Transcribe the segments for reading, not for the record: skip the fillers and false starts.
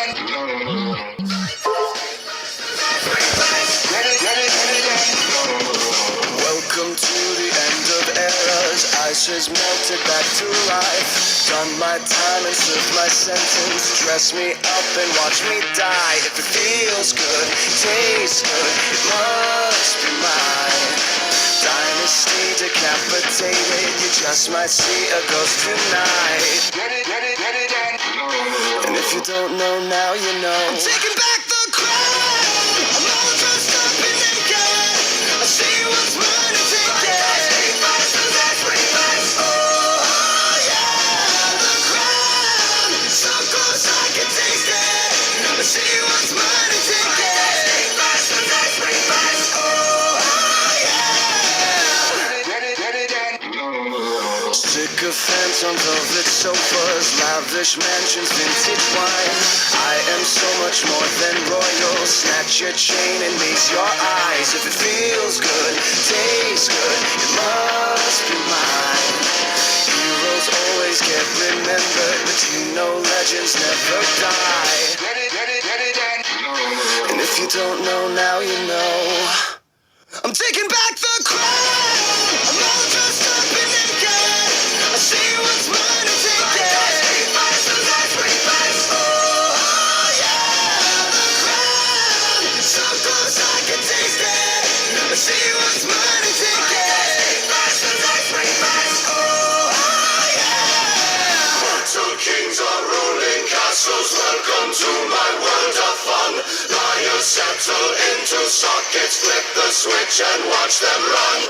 Welcome to the end of eras. Ice has melted back to life. Done my time and served my sentence. Dress me up and watch me die. If it feels good, tastes good, it must be mine. Dynasty decapitated. You just might see a ghost tonight. And if you don't know now, you know. I'm taking back the crown. I'm all dressed up and naked. I see what's mine and take it. Oh yeah, the crown. So close I can taste it. I see what's mine and take it. Sycophants on velvet sofas, lavish mansions, vintage wine. I am so much more than royal. Snatch your chain and meet your eyes. If it feels good, tastes good, it must be mine. Heroes always get remembered, but you know legends never die. And if you don't know now, you know. I'm taking back the crown. I'm all dressed up and naked. I see what's mine and take it. Oh yeah, the crown. So close I can taste it. I see what's mine and take it. Oh yeah. Mortal kings are ruling castles. Welcome to my world of fun. Liars settle into sockets. Flip the switch and watch them run.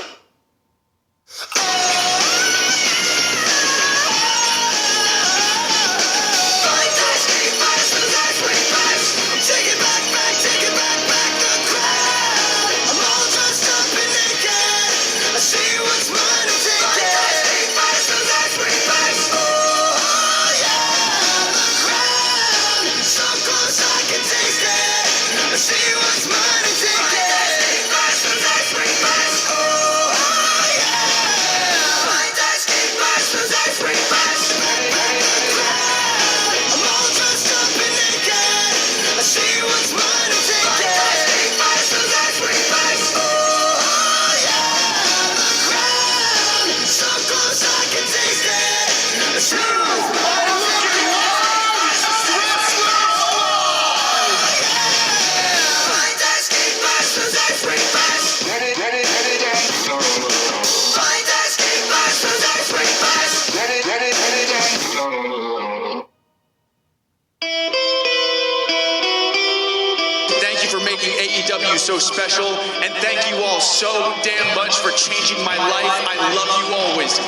Thank you for making AEW so special, and thank you all so damn much for changing my life. I love you always.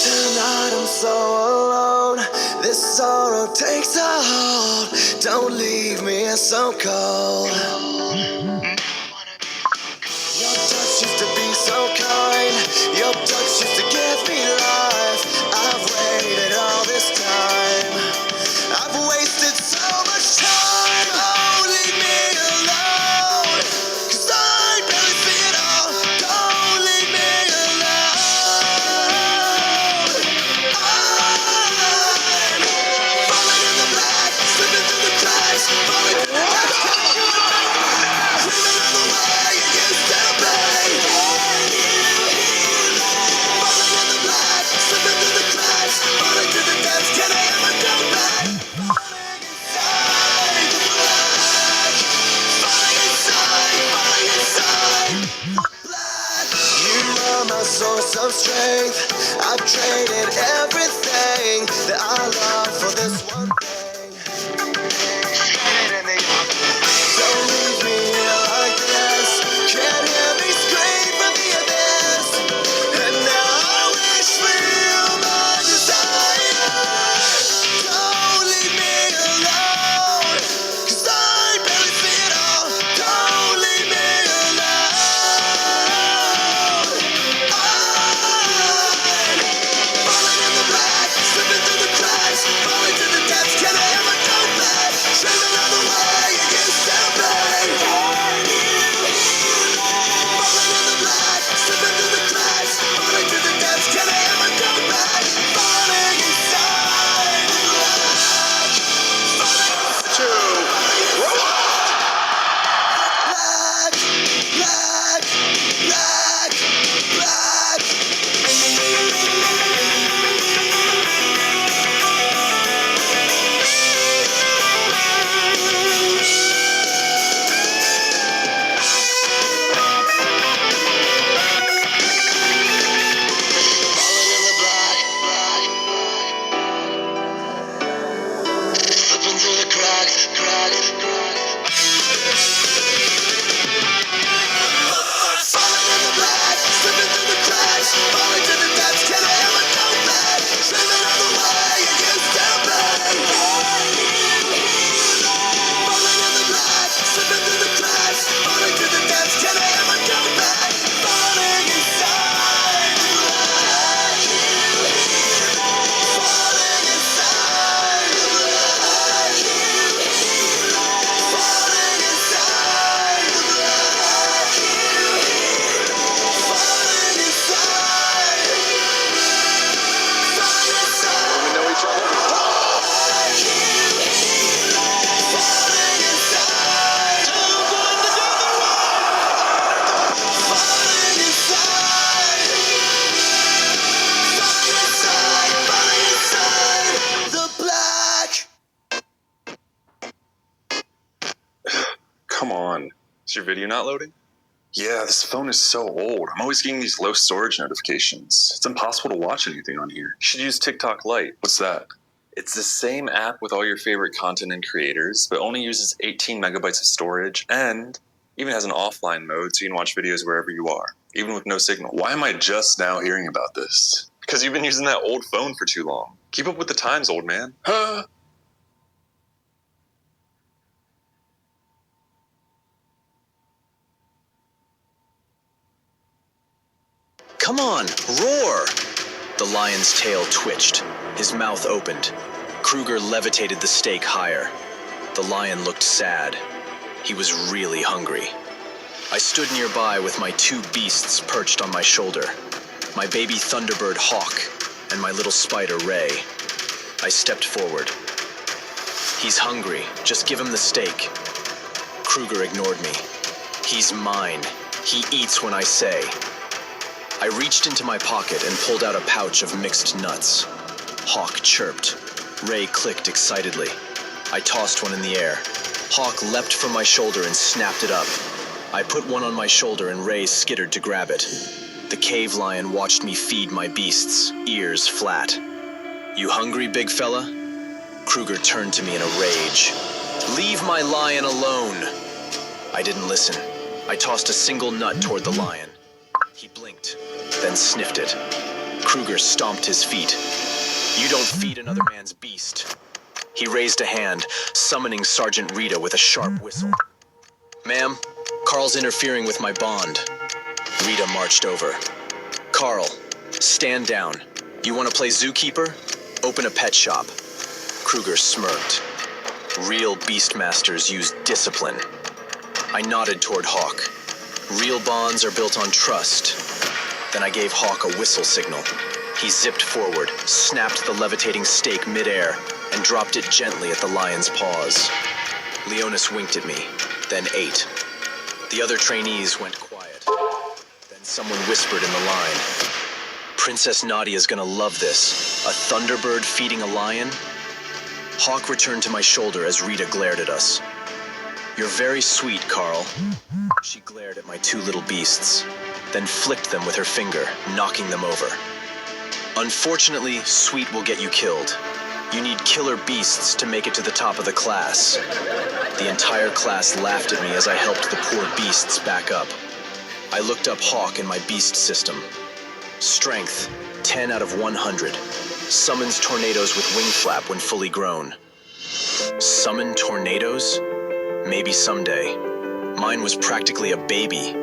Tonight I'm so alone. This sorrow takes a hold. Don't leave me so cold. Your touch used to be so kind. Your touch used to give me life. I've waited all this time. I've wasted so much time. Oh, leave me alone. 'Cause I barely see it all. Don't leave me alone. I'm falling in the black, slipping through the cracks, falling through the cracks. Dreaming of the way you used to be. Falling in the black, slipping through the cracks, falling through the depths. Can I ever go back? Falling inside the black. Falling inside the black. You are my source of strength. I've traded everything that I love for this one thing. Don't leave me here like this. Can't hear me scream from the abyss. And now I wish for you my desire. Don't leave me alone. 'Cause I barely see it all. Don't leave me alone. I'm falling in the black, slipping through the cracks. come on. Is your video not loading? Yeah, this phone is so old. I'm always getting these low storage notifications. It's impossible to watch anything on here. You should use TikTok Lite. What's that? It's the same app with all your favorite content and creators, but only uses 18 megabytes of storage and even has an offline mode so you can watch videos wherever you are, even with no signal. Why am I just now hearing about this? Because you've been using that old phone for too long. Keep up with the times, old man. Huh? Come on, roar! The lion's tail twitched. His mouth opened. Kruger levitated the stake higher. The lion looked sad. He was really hungry. I stood nearby with my two beasts perched on my shoulder. My baby Thunderbird Hawk and my little spider Ray. I stepped forward. He's hungry. Just give him the steak. Kruger ignored me. He's mine. He eats when I say. I reached into my pocket and pulled out a pouch of mixed nuts. Hawk chirped. Ray clicked excitedly. I tossed one in the air. Hawk leapt from my shoulder and snapped it up. I put one on my shoulder and Ray skittered to grab it. The cave lion watched me feed my beasts, ears flat. You hungry, big fella? Kruger turned to me in a rage. Leave my lion alone! I didn't listen. I tossed a single nut toward the lion. He blinked, then sniffed it. Kruger stomped his feet. You don't feed another man's beast. He raised a hand, summoning Sergeant Rita with a sharp whistle. Ma'am, Carl's interfering with my bond. Rita marched over. Carl, stand down. You want to play zookeeper? Open a pet shop. Kruger smirked. Real beastmasters use discipline. I nodded toward Hawk. Real bonds are built on trust. Then I gave Hawk a whistle signal. He zipped forward, snapped the levitating stake midair, and dropped it gently at the lion's paws. Leonis winked at me, then ate. The other trainees went quiet. Then someone whispered in the line. Princess Nadia's gonna love this. A Thunderbird feeding a lion? Hawk returned to my shoulder as Rita glared at us. You're very sweet, Carl. She glared at my two little beasts, then flicked them with her finger, knocking them over. Unfortunately, sweet will get you killed. You need killer beasts to make it to the top of the class. The entire class laughed at me as I helped the poor beasts back up. I looked up Hawk in my beast system. Strength, 10 out of 100. Summons tornadoes with wing flap when fully grown. Summon tornadoes? Maybe someday. Mine was practically a baby.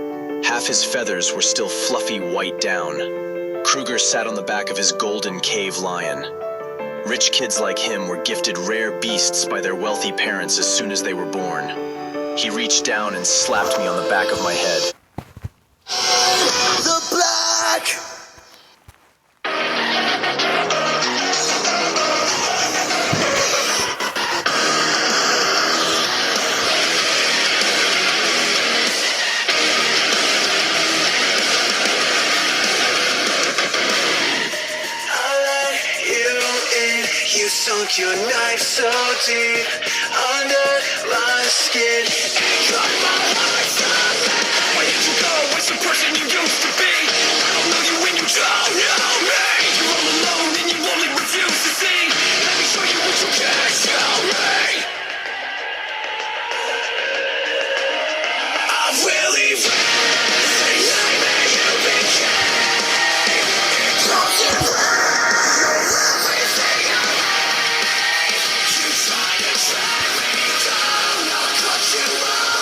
Half his feathers were still fluffy white down. Kruger sat on the back of his golden cave lion. Rich kids like him were gifted rare beasts by their wealthy parents as soon as they were born. He reached down and slapped me on the back of my head. The Black! You sunk your knife so deep under my skin and cut my heart away. Where did you go? What's the person you used to be? I don't know you when you don't know me. You're all alone and you only refuse to see. Let me show you what you can't show me. I will erase the nightmare you became. Close your eyes. You try to track me down, I'll cut you off.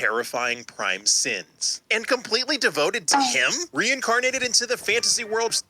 terrifying prime sins. And completely devoted to him, reincarnated into the fantasy world.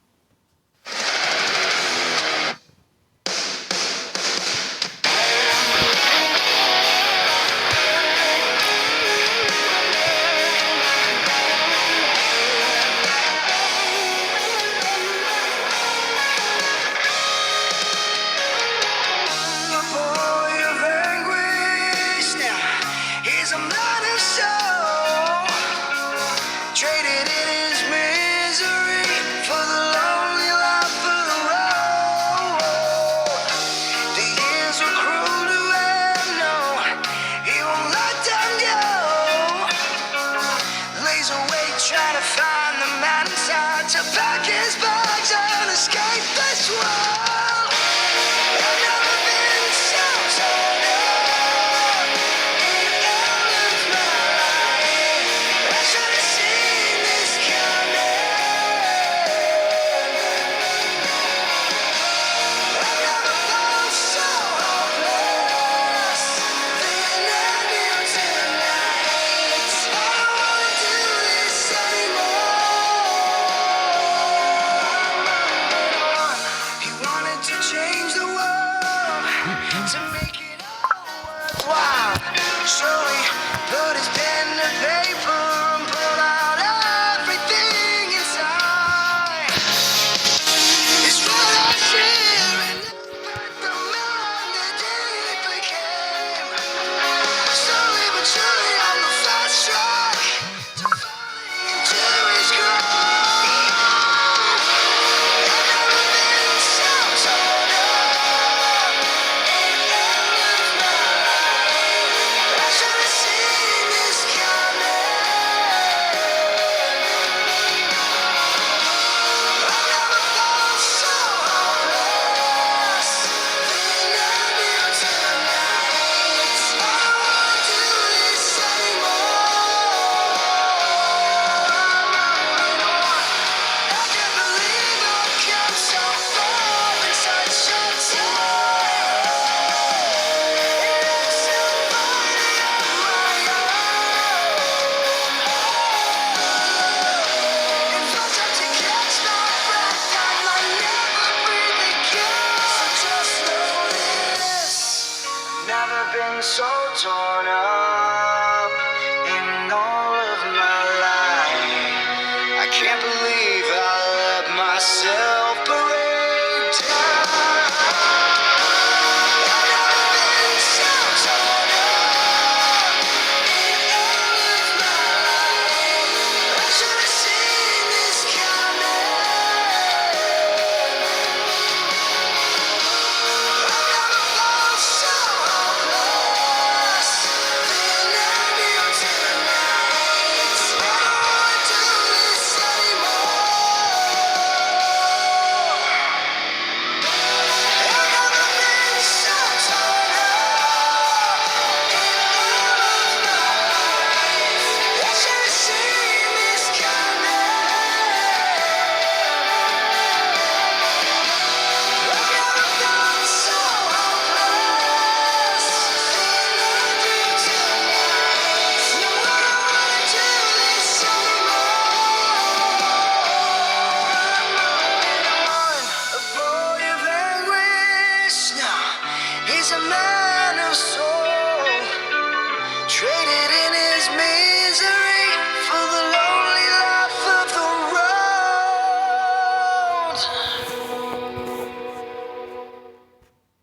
Trying to find the man inside to pack his bags and escape this world. I've never been so torn up in all of my life. I should have seen this coming. I've never felt so hopeless than I do tonight. I don't wanna do this He wanted to change the world to make it all worthwhile. So he put his pen to paper and pulled out everything inside. His full of fear and the man that he became. Slowly but surely on the fast track to falling into his grave. So torn up in all of my life. I can't believe I let myself break down. I've never been so torn up in all of my life. I should have seen this coming. I've never felt so hopeless than I do tonight. I don't wanna do this anymore. I've never been so torn up in all of my life. I should have seen this coming. I've never felt so hopeless than I do tonight. No, I don't wanna do this anymore. A boy of anguish now. He's a man of soul. Traded